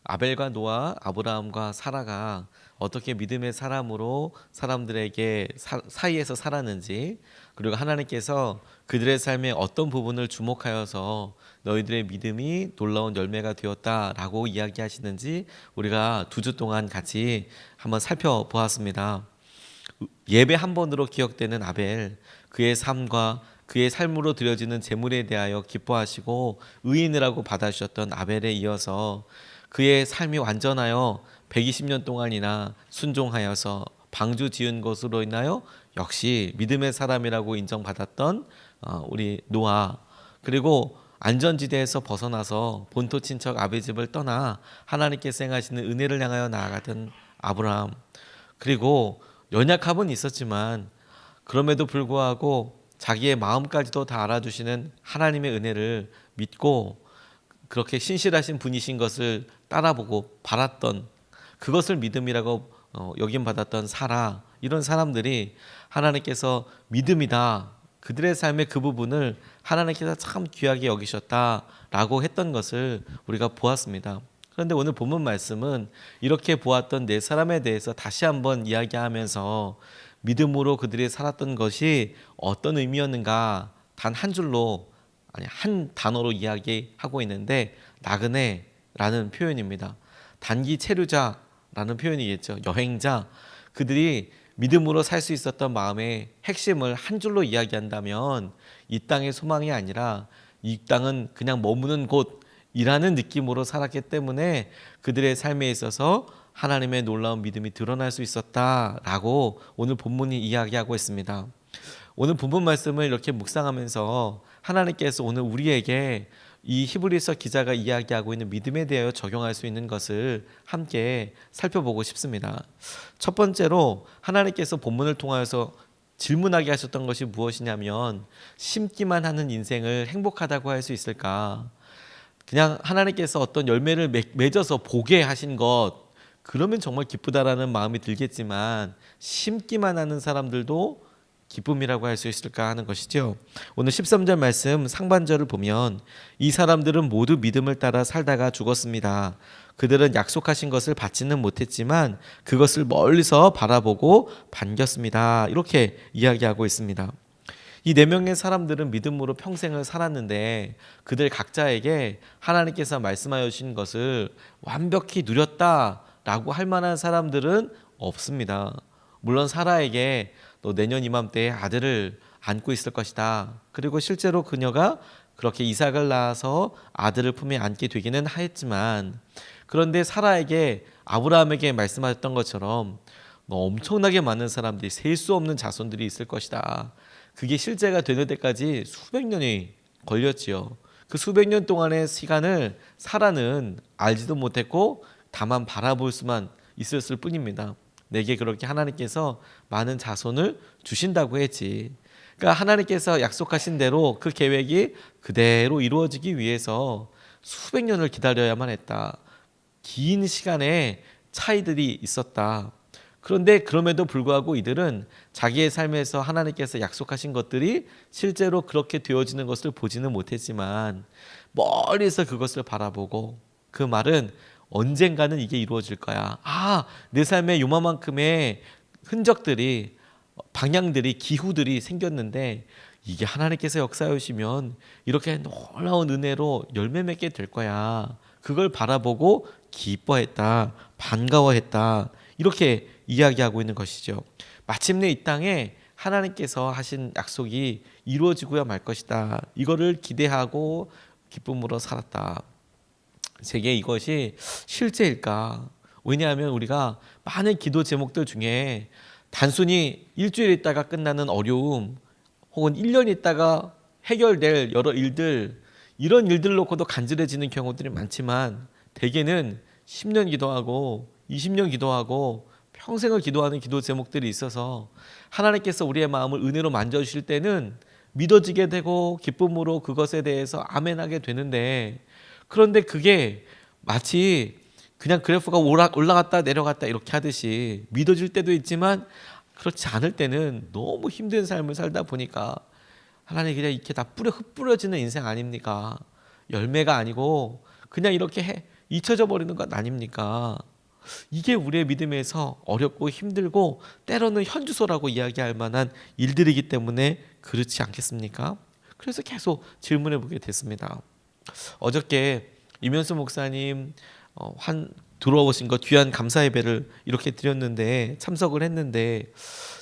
아벨과 노아, 아브라함과 사라가 어떻게 믿음의 사람으로 사람들에게 사이에서 살았는지, 그리고 하나님께서 그들의 삶의 어떤 부분을 주목하여서 너희들의 믿음이 놀라운 열매가 되었다라고 이야기하시는지 우리가 2주 동안 같이 한번 살펴보았습니다. 예배 한 번으로 기억되는 아벨, 그의 삶과 그의 삶으로 드려지는 제물에 대하여 기뻐하시고 의인이라고 받아주셨던 아벨에 이어서 그의 삶이 완전하여 120년 동안이나 순종하여서 방주 지은 것으로 인하여 역시 믿음의 사람이라고 인정받았던 우리 노아, 그리고 안전지대에서 벗어나서 본토 친척 아비 집을 떠나 하나님께서 행하시는 은혜를 향하여 나아가던 아브라함, 그리고 연약함은 있었지만 그럼에도 불구하고 자기의 마음까지도 다 알아주시는 하나님의 은혜를 믿고 그렇게 신실하신 분이신 것을 따라보고 바랐던, 그것을 믿음이라고 여김받았던 사라, 이런 사람들이 하나님께서 믿음이다, 그들의 삶의 그 부분을 하나님께서 참 귀하게 여기셨다라고 했던 것을 우리가 보았습니다. 그런데 오늘 본문 말씀은 이렇게 보았던 네 사람에 대해서 다시 한번 이야기하면서 믿음으로 그들이 살았던 것이 어떤 의미였는가 단 한 줄로, 아니 한 단어로 이야기하고 있는데 나그네라는 표현입니다. 단기 체류자라는 표현이겠죠. 여행자. 그들이 믿음으로 살 수 있었던 마음의 핵심을 한 줄로 이야기한다면 이 땅의 소망이 아니라 이 땅은 그냥 머무는 곳이라는 느낌으로 살았기 때문에 그들의 삶에 있어서 하나님의 놀라운 믿음이 드러날 수 있었다라고 오늘 본문이 이야기하고 있습니다. 오늘 본문 말씀을 이렇게 묵상하면서 하나님께서 오늘 우리에게 이 히브리서 기자가 이야기하고 있는 믿음에 대하여 적용할 수 있는 것을 함께 살펴보고 싶습니다. 첫 번째로 하나님께서 본문을 통하여서 질문하게 하셨던 것이 무엇이냐면, 심기만 하는 인생을 행복하다고 할 수 있을까? 그냥 하나님께서 어떤 열매를 맺어서 보게 하신 것, 그러면 정말 기쁘다라는 마음이 들겠지만 심기만 하는 사람들도 기쁨이라고 할 수 있을까 하는 것이죠. 오늘 13절 말씀 상반절을 보면 이 사람들은 모두 믿음을 따라 살다가 죽었습니다. 그들은 약속하신 것을 받지는 못했지만 그것을 멀리서 바라보고 반겼습니다. 이렇게 이야기하고 있습니다. 이 네 명의 사람들은 믿음으로 평생을 살았는데 그들 각자에게 하나님께서 말씀하여 주신 것을 완벽히 누렸다라고 할 만한 사람들은 없습니다. 물론 사라에게 너 내년 이맘때에 아들을 안고 있을 것이다. 그리고 실제로 그녀가 그렇게 이삭을 낳아서 아들을 품에 안게 되기는 하였지만, 그런데 사라에게 아브라함에게 말씀하셨던 것처럼 너 엄청나게 많은 사람들이, 셀 수 없는 자손들이 있을 것이다. 그게 실제가 되는 데까지 수백 년이 걸렸지요. 그 수백 년 동안의 시간을 사라는 알지도 못했고 다만 바라볼 수만 있었을 뿐입니다. 내게 그렇게 하나님께서 많은 자손을 주신다고 했지. 그러니까 하나님께서 약속하신 대로 그 계획이 그대로 이루어지기 위해서 수백 년을 기다려야만 했다. 긴 시간의 차이들이 있었다. 그런데 그럼에도 불구하고 이들은 자기의 삶에서 하나님께서 약속하신 것들이 실제로 그렇게 되어지는 것을 보지는 못했지만 멀리서 그것을 바라보고, 그 말은 언젠가는 이게 이루어질 거야. 내 삶에 요만큼의 흔적들이, 방향들이, 기후들이 생겼는데 이게 하나님께서 역사해 오시면 이렇게 놀라운 은혜로 열매 맺게 될 거야. 그걸 바라보고 기뻐했다, 반가워했다, 이렇게 이야기하고 있는 것이죠. 마침내 이 땅에 하나님께서 하신 약속이 이루어지고야 말 것이다. 이거를 기대하고 기쁨으로 살았다. 제게 이것이 실제일까? 왜냐하면 우리가 많은 기도 제목들 중에 단순히 일주일 있다가 끝나는 어려움, 혹은 1년 있다가 해결될 여러 일들, 이런 일들 놓고도 간절해지는 경우들이 많지만 대개는 10년 기도하고 20년 기도하고 평생을 기도하는 기도 제목들이 있어서 하나님께서 우리의 마음을 은혜로 만져주실 때는 믿어지게 되고 기쁨으로 그것에 대해서 아멘하게 되는데, 그런데 그게 마치 그냥 그래프가 올라갔다 내려갔다 이렇게 하듯이 믿어질 때도 있지만 그렇지 않을 때는 너무 힘든 삶을 살다 보니까 하나님 그냥 이렇게 다 흩뿌려지는 인생 아닙니까? 열매가 아니고 그냥 이렇게 잊혀져 버리는 것 아닙니까? 이게 우리의 믿음에서 어렵고 힘들고 때로는 현주소라고 이야기할 만한 일들이기 때문에 그렇지 않겠습니까? 그래서 계속 질문해 보게 됐습니다. 어저께 이면수 목사님 들어오신 것 귀한 감사 예배를 이렇게 드렸는데 참석을 했는데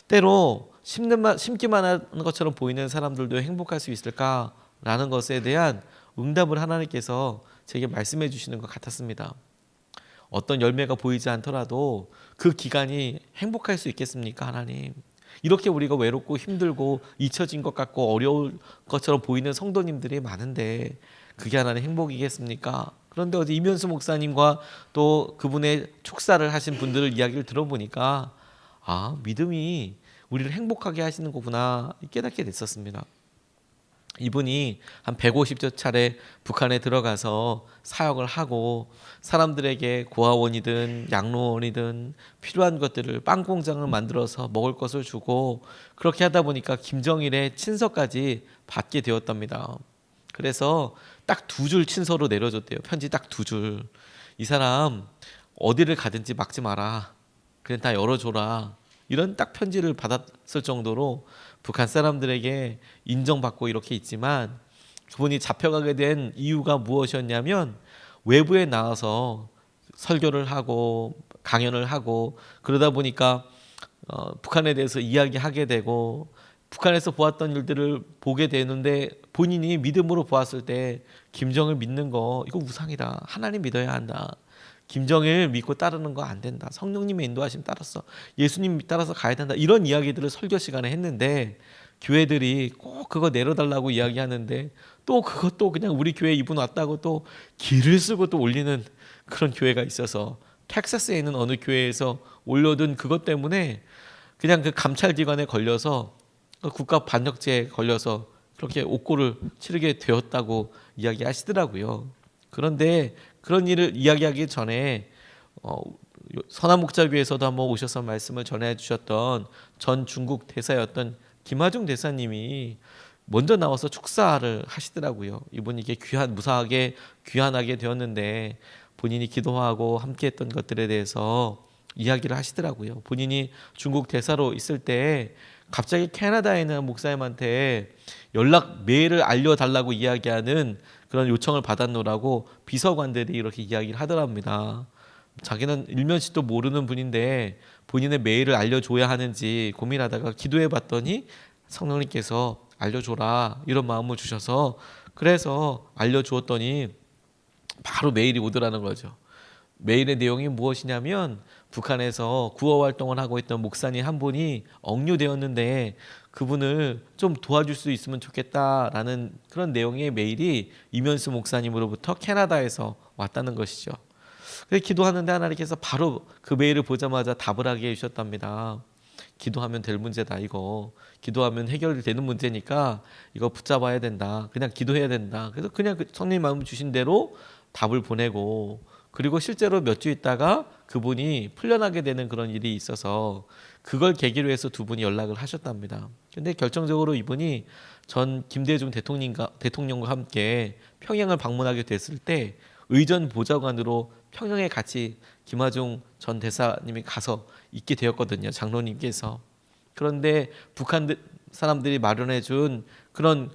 때로 심기만 하는 것처럼 보이는 사람들도 행복할 수 있을까라는 것에 대한 응답을 하나님께서 제게 말씀해 주시는 것 같았습니다. 어떤 열매가 보이지 않더라도 그 기간이 행복할 수 있겠습니까, 하나님? 이렇게 우리가 외롭고 힘들고 잊혀진 것 같고 어려울 것처럼 보이는 성도님들이 많은데 그게 하나님 행복이겠습니까? 그런데 어제 이면수 목사님과 또 그분의 축사를 하신 분들을 이야기를 들어보니까 믿음이 우리를 행복하게 하시는 거구나 깨닫게 됐었습니다. 이분이 한 150여 차례 북한에 들어가서 사역을 하고 사람들에게 고아원이든 양로원이든 필요한 것들을 빵 공장을 만들어서 먹을 것을 주고 그렇게 하다 보니까 김정일의 친서까지 받게 되었답니다. 그래서 딱 2줄 친서로 내려줬대요. 편지 딱 2줄. 이 사람 어디를 가든지 막지 마라. 그냥 다 열어줘라. 이런 딱 편지를 받았을 정도로 북한 사람들에게 인정받고 이렇게 있지만 그분이 잡혀가게 된 이유가 무엇이었냐면 외부에 나와서 설교를 하고 강연을 하고 그러다 보니까 북한에 대해서 이야기하게 되고 북한에서 보았던 일들을 보게 되는데 본인이 믿음으로 보았을 때 김정을 믿는 거 이거 우상이다. 하나님 믿어야 한다. 김정일 믿고 따르는 거 안 된다. 성령님의 인도하심 따라서 예수님 따라서 가야 된다. 이런 이야기들을 설교 시간에 했는데 교회들이 꼭 그거 내려달라고 이야기하는데 또 그것도 그냥 우리 교회 이분 왔다고 또 길을 쓰고 또 올리는 그런 교회가 있어서 텍사스에 있는 어느 교회에서 올려둔 그것 때문에 그냥 그 감찰기관에 걸려서 국가 반역죄에 걸려서 그렇게 옥고를 치르게 되었다고 이야기하시더라고요. 그런데 그런 일을 이야기하기 전에 선한목자교회에서도 한번 오셔서 말씀을 전해 주셨던 전 중국 대사였던 김하중 대사님이 먼저 나와서 축사를 하시더라고요. 이분이 이게 무사하게 귀환하게 되었는데 본인이 기도하고 함께했던 것들에 대해서 이야기를 하시더라고요. 본인이 중국 대사로 있을 때 갑자기 캐나다에 있는 목사님한테 연락 메일을 알려달라고 이야기하는 그런 요청을 받았노라고 비서관들이 이렇게 이야기를 하더랍니다. 자기는 일면식도 모르는 분인데 본인의 메일을 알려줘야 하는지 고민하다가 기도해봤더니 성령님께서 알려줘라 이런 마음을 주셔서 그래서 알려주었더니 바로 메일이 오더라는 거죠. 메일의 내용이 무엇이냐면 북한에서 구호 활동을 하고 있던 목사님 한 분이 억류되었는데 그분을 좀 도와줄 수 있으면 좋겠다라는 그런 내용의 메일이 이면수 목사님으로부터 캐나다에서 왔다는 것이죠. 그래서 기도하는데 하나님께서 바로 그 메일을 보자마자 답을 하게 해주셨답니다. 기도하면 될 문제다 이거. 기도하면 해결되는 문제니까 이거 붙잡아야 된다. 그냥 기도해야 된다. 그래서 그냥 성령님 마음 주신 대로 답을 보내고 그리고 실제로 몇 주 있다가 그분이 풀려나게 되는 그런 일이 있어서 그걸 계기로 해서 두 분이 연락을 하셨답니다. 근데 결정적으로 이분이 전 김대중 대통령과 함께 평양을 방문하게 됐을 때 의전 보좌관으로 평양에 같이 김하중 전 대사님이 가서 있게 되었거든요. 장로님께서. 그런데 북한 사람들이 마련해 준 그런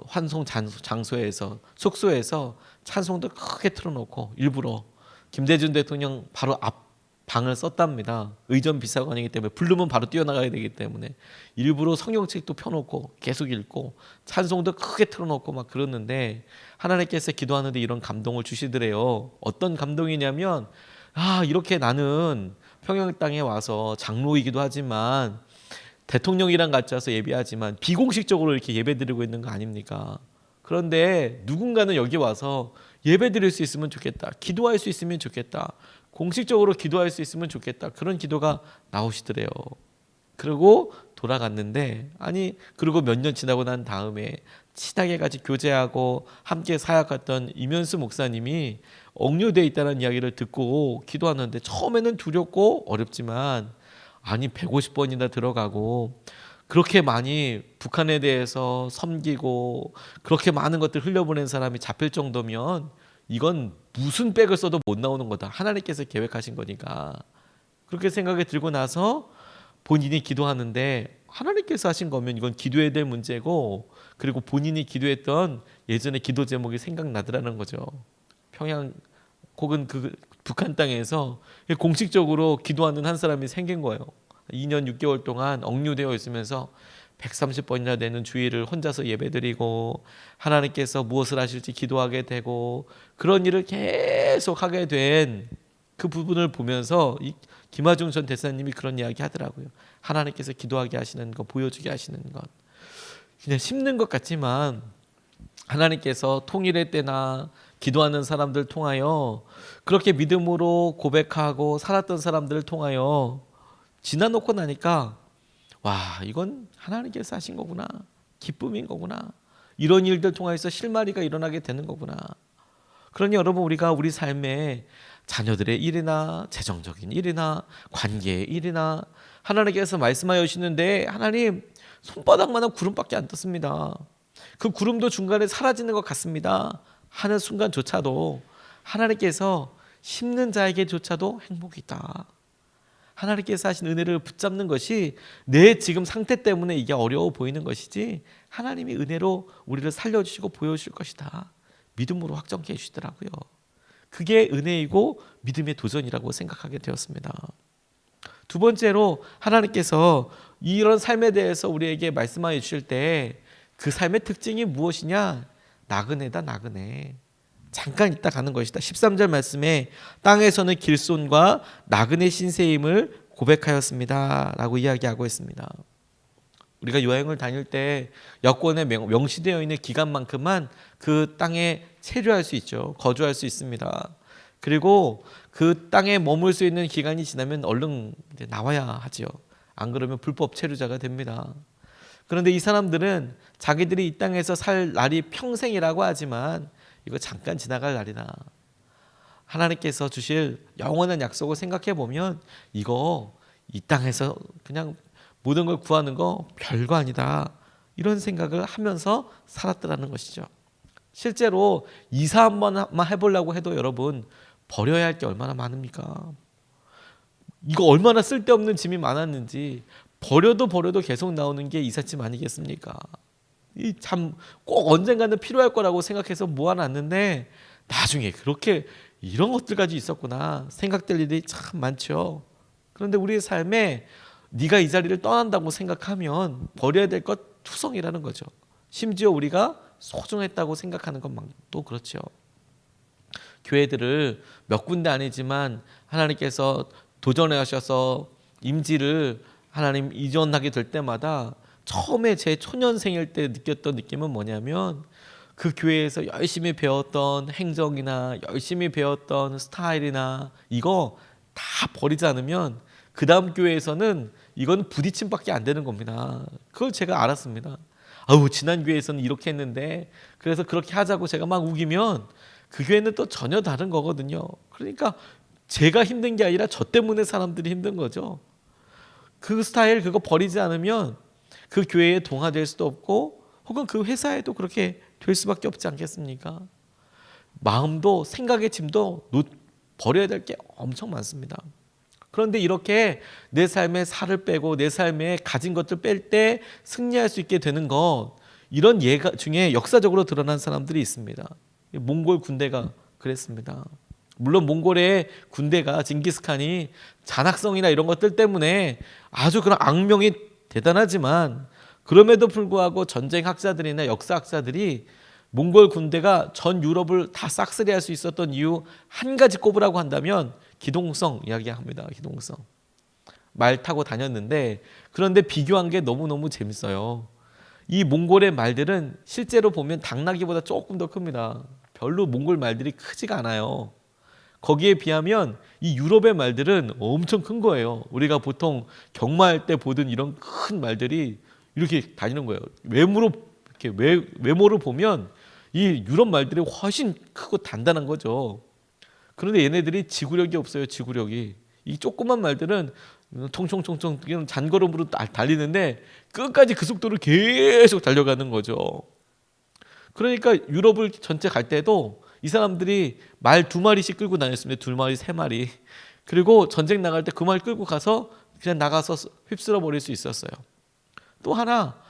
환송 장소에서 숙소에서 찬송도 크게 틀어놓고 일부러 김대중 대통령 바로 앞 방을 썼답니다. 의전 비서관이기 때문에 부르면 바로 뛰어나가야 되기 때문에 일부러 성경책도 펴놓고 계속 읽고 찬송도 크게 틀어놓고 막 그러는데 하나님께서 기도하는데 이런 감동을 주시더래요. 어떤 감동이냐면 이렇게 나는 평양 땅에 와서 장로이기도 하지만 대통령이랑 같이 와서 예배하지만 비공식적으로 이렇게 예배드리고 있는 거 아닙니까? 그런데 누군가는 여기 와서 예배드릴 수 있으면 좋겠다. 기도할 수 있으면 좋겠다. 공식적으로 기도할 수 있으면 좋겠다. 그런 기도가 나오시더래요. 그리고 돌아갔는데 그리고 몇 년 지나고 난 다음에 친하게 같이 교제하고 함께 사역했던 이면수 목사님이 억류되어 있다는 이야기를 듣고 기도하는데 처음에는 두렵고 어렵지만 150번이나 들어가고 그렇게 많이 북한에 대해서 섬기고 그렇게 많은 것들 흘려보낸 사람이 잡힐 정도면 이건 무슨 백을 써도 못 나오는 거다. 하나님께서 계획하신 거니까. 그렇게 생각이 들고 나서 본인이 기도하는데 하나님께서 하신 거면 이건 기도해야 될 문제고, 그리고 본인이 기도했던 예전의 기도 제목이 생각나더라는 거죠. 평양 혹은 그 북한 땅에서 공식적으로 기도하는 한 사람이 생긴 거예요. 2년 6개월 동안 억류되어 있으면서 130번이나 되는 주일을 혼자서 예배드리고 하나님께서 무엇을 하실지 기도하게 되고 그런 일을 계속 하게 된 그 부분을 보면서 이 김하중 전 대사님이 그런 이야기 하더라고요. 하나님께서 기도하게 하시는 것, 보여주게 하시는 것, 그냥 심는 것 같지만 하나님께서 통일의 때나 기도하는 사람들 통하여 그렇게 믿음으로 고백하고 살았던 사람들을 통하여 지나놓고 나니까 와, 이건 하나님께서 하신 거구나, 기쁨인 거구나, 이런 일들 통해서 실마리가 일어나게 되는 거구나. 그러니 여러분, 우리가 우리 삶에 자녀들의 일이나 재정적인 일이나 관계의 일이나 하나님께서 말씀하여 주시는데 하나님 손바닥만한 구름밖에 안 떴습니다, 그 구름도 중간에 사라지는 것 같습니다 하는 순간조차도 하나님께서 심는 자에게조차도 행복이 있다. 하나님께서 하신 은혜를 붙잡는 것이 내 지금 상태 때문에 이게 어려워 보이는 것이지 하나님이 은혜로 우리를 살려주시고 보여주실 것이다. 믿음으로 확정해 주시더라고요. 그게 은혜이고 믿음의 도전이라고 생각하게 되었습니다. 두 번째로 하나님께서 이런 삶에 대해서 우리에게 말씀하여 주실 때 그 삶의 특징이 무엇이냐? 나그네다, 나그네. 잠깐 있다 가는 것이다. 13절 말씀에 땅에서는 길손과 나그네 신세임을 고백하였습니다 라고 이야기하고 있습니다. 우리가 여행을 다닐 때 여권에 명시되어 있는 기간만큼만 그 땅에 체류할 수 있죠. 거주할 수 있습니다. 그리고 그 땅에 머물 수 있는 기간이 지나면 얼른 이제 나와야 하지요. 안 그러면 불법 체류자가 됩니다. 그런데 이 사람들은 자기들이 이 땅에서 살 날이 평생이라고 하지만 이거 잠깐 지나갈 날이다. 하나님께서 주실 영원한 약속을 생각해 보면 이거 이 땅에서 그냥 모든 걸 구하는 거 별거 아니다. 이런 생각을 하면서 살았더라는 것이죠. 실제로 이사 한번만 해보려고 해도 여러분 버려야 할 게 얼마나 많습니까? 이거 얼마나 쓸데없는 짐이 많았는지 버려도 계속 나오는 게 이삿짐 아니겠습니까? 이 참 꼭 언젠가는 필요할 거라고 생각해서 모아놨는데 나중에 그렇게 이런 것들까지 있었구나 생각될 일이 참 많죠. 그런데 우리의 삶에 네가 이 자리를 떠난다고 생각하면 버려야 될 것 투성이라는 거죠. 심지어 우리가 소중했다고 생각하는 것만도 그렇죠. 교회들을 몇 군데 아니지만 하나님께서 도전하셔서 임지를 하나님 이전하게 될 때마다 처음에 제 초년생일 때 느꼈던 느낌은 뭐냐면 그 교회에서 열심히 배웠던 행정이나 열심히 배웠던 스타일이나 이거 다 버리지 않으면 그 다음 교회에서는 이건 부딪힘밖에 안 되는 겁니다. 그걸 제가 알았습니다. 아우, 지난 교회에서는 이렇게 했는데 그래서 그렇게 하자고 제가 막 우기면 그 교회는 또 전혀 다른 거거든요. 그러니까 제가 힘든 게 아니라 저 때문에 사람들이 힘든 거죠. 그 스타일 그거 버리지 않으면 그 교회에 동화될 수도 없고 혹은 그 회사에도 그렇게 될 수밖에 없지 않겠습니까? 마음도 생각의 짐도 버려야 될 게 엄청 많습니다. 그런데 이렇게 내 삶에 살을 빼고 내 삶에 가진 것들 뺄 때 승리할 수 있게 되는 것, 이런 예가 중에 역사적으로 드러난 사람들이 있습니다. 몽골 군대가 그랬습니다. 물론 몽골의 군대가 징기스칸이 잔악성이나 이런 것들 때문에 아주 그런 악명이 대단하지만 그럼에도 불구하고 전쟁학자들이나 역사학자들이 몽골 군대가 전 유럽을 다 싹쓸이할 수 있었던 이유 한 가지 꼽으라고 한다면 기동성 이야기합니다. 기동성. 말 타고 다녔는데 그런데 비교한 게 너무너무 재밌어요. 이 몽골의 말들은 실제로 보면 당나귀보다 조금 더 큽니다. 별로 몽골 말들이 크지가 않아요. 거기에 비하면 이 유럽의 말들은 엄청 큰 거예요. 우리가 보통 경마할 때 보던 이런 큰 말들이 이렇게 다니는 거예요. 외모를 보면 이 유럽 말들이 훨씬 크고 단단한 거죠. 그런데 얘네들이 지구력이 없어요. 지구력이. 이 조그만 말들은 총총총총 잔걸음으로 달리는데 끝까지 그 속도를 계속 달려가는 거죠. 그러니까 유럽을 전체 갈 때도 이 사람들이 말 2마리씩 끌고 다녔습니다. 2마리, 3마리. 그리고 전쟁 나갈 때 그 말 끌고 가서 그냥 나가서 휩쓸어 버릴 수 있었어요. 또 하나,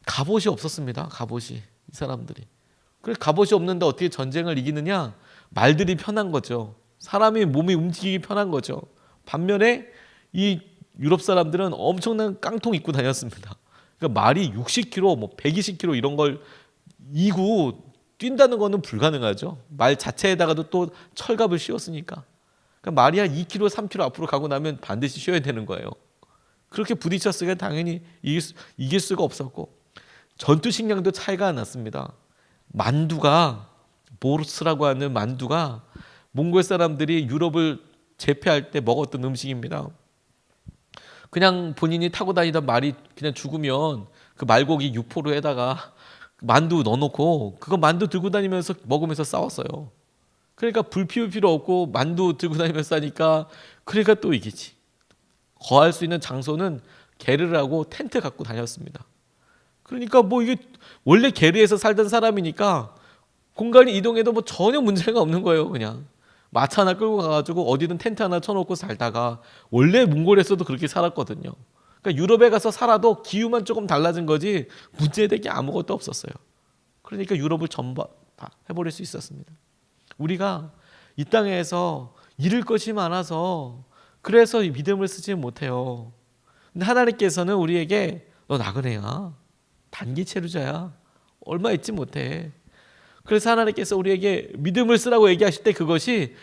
갑옷이 없었습니다. 갑옷이. 이 사람들이. 그래, 갑옷이 없는데 어떻게 전쟁을 이기느냐? 말들이 편한 거죠. 사람이 몸이 움직이기 편한 거죠. 반면에 이 유럽 사람들은 엄청난 깡통 입고 다녔습니다. 그러니까 말이 60km, 뭐 120km 이런 걸 이고 뛴다는 거는 불가능하죠. 말 자체에다가도 또 철갑을 씌웠으니까. 그러니까 말이 한 2km, 3km 앞으로 가고 나면 반드시 쉬어야 되는 거예요. 그렇게 부딪혔으니까 당연히 이길 수가 없었고, 전투 식량도 차이가 났습니다. 만두가, 보르스라고 하는 만두가 몽골 사람들이 유럽을 제패할 때 먹었던 음식입니다. 그냥 본인이 타고 다니던 말이 그냥 죽으면 그 말고기 유포로에다가 만두 넣어놓고 그거 만두 들고 다니면서 먹으면서 싸웠어요. 그러니까 불 피울 필요 없고 만두 들고 다니면서 하니까, 그러니까 또 이기지. 거할 수 있는 장소는 게르라고 텐트 갖고 다녔습니다. 그러니까 뭐 이게 원래 게르에서 살던 사람이니까 공간이 이동해도 뭐 전혀 문제가 없는 거예요. 그냥 마차 하나 끌고 가가지고 어디든 텐트 하나 쳐놓고 살다가, 원래 몽골에서도 그렇게 살았거든요. 그러니까 유럽에 가서 살아도 기후만 조금 달라진 거지 문제될 게 아무것도 없었어요. 그러니까 유럽을 전부 다 해버릴 수 있었습니다. 우리가 이 땅에서 잃을 것이 많아서 그래서 이 믿음을 쓰지 못해요. 근데 하나님께서는 우리에게 너 나그네야, 단기 체류자야, 얼마 잊지 못해. 그래서 하나님께서 우리에게 믿음을 쓰라고 얘기하실 때 그것이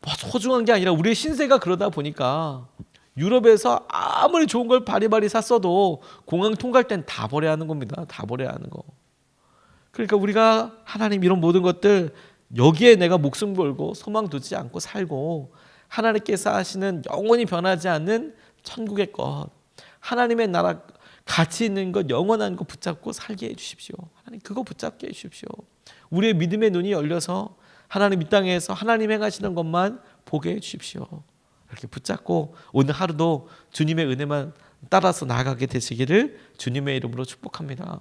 뭐 소중한 게 아니라 우리의 신세가 그러다 보니까 유럽에서 아무리 좋은 걸 바리바리 샀어도 공항 통과할 땐 다 버려야 하는 겁니다. 다 버려야 하는 거. 그러니까 우리가 하나님 이런 모든 것들, 여기에 내가 목숨 걸고 소망 두지 않고 살고 하나님께서 하시는 영원히 변하지 않는 천국의 것, 하나님의 나라 가치 있는 것, 영원한 것 붙잡고 살게 해주십시오. 하나님 그거 붙잡게 해주십시오. 우리의 믿음의 눈이 열려서 하나님 이 땅에서 하나님 행하시는 것만 보게 해주십시오. 이렇게 붙잡고 오늘 하루도 주님의 은혜만 따라서 나아가게 되시기를 주님의 이름으로 축복합니다.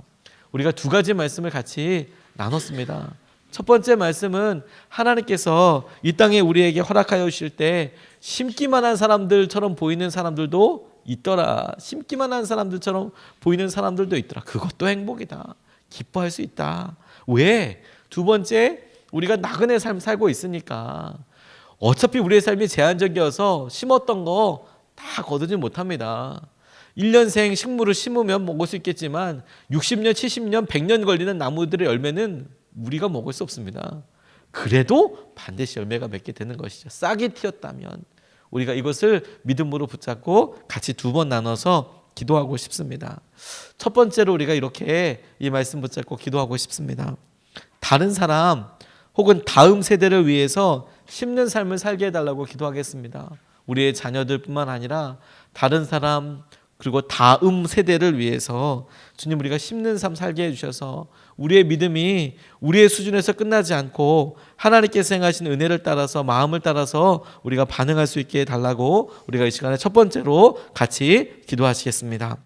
우리가 2가지 말씀을 같이 나눴습니다. 첫 번째 말씀은 하나님께서 이 땅에 우리에게 허락하여 주실 때 심기만 한 사람들처럼 보이는 사람들도 있더라. 심기만 한 사람들처럼 보이는 사람들도 있더라. 그것도 행복이다. 기뻐할 수 있다. 왜? 2번째, 우리가 나그네 삶 살고 있으니까 어차피 우리의 삶이 제한적이어서 심었던 거 다 거두지 못합니다. 1년생 식물을 심으면 먹을 수 있겠지만 60년, 70년, 100년 걸리는 나무들의 열매는 우리가 먹을 수 없습니다. 그래도 반드시 열매가 맺게 되는 것이죠. 싹이 튀었다면. 우리가 이것을 믿음으로 붙잡고 같이 2번 나눠서 기도하고 싶습니다. 첫 번째로 우리가 이렇게 이 말씀 붙잡고 기도하고 싶습니다. 다른 사람 혹은 다음 세대를 위해서 심는 삶을 살게 해달라고 기도하겠습니다. 우리의 자녀들뿐만 아니라 다른 사람 그리고 다음 세대를 위해서 주님, 우리가 심는 삶 살게 해주셔서 우리의 믿음이 우리의 수준에서 끝나지 않고 하나님께서 행하신 은혜를 따라서, 마음을 따라서 우리가 반응할 수 있게 해달라고 우리가 이 시간에 첫 번째로 같이 기도하시겠습니다.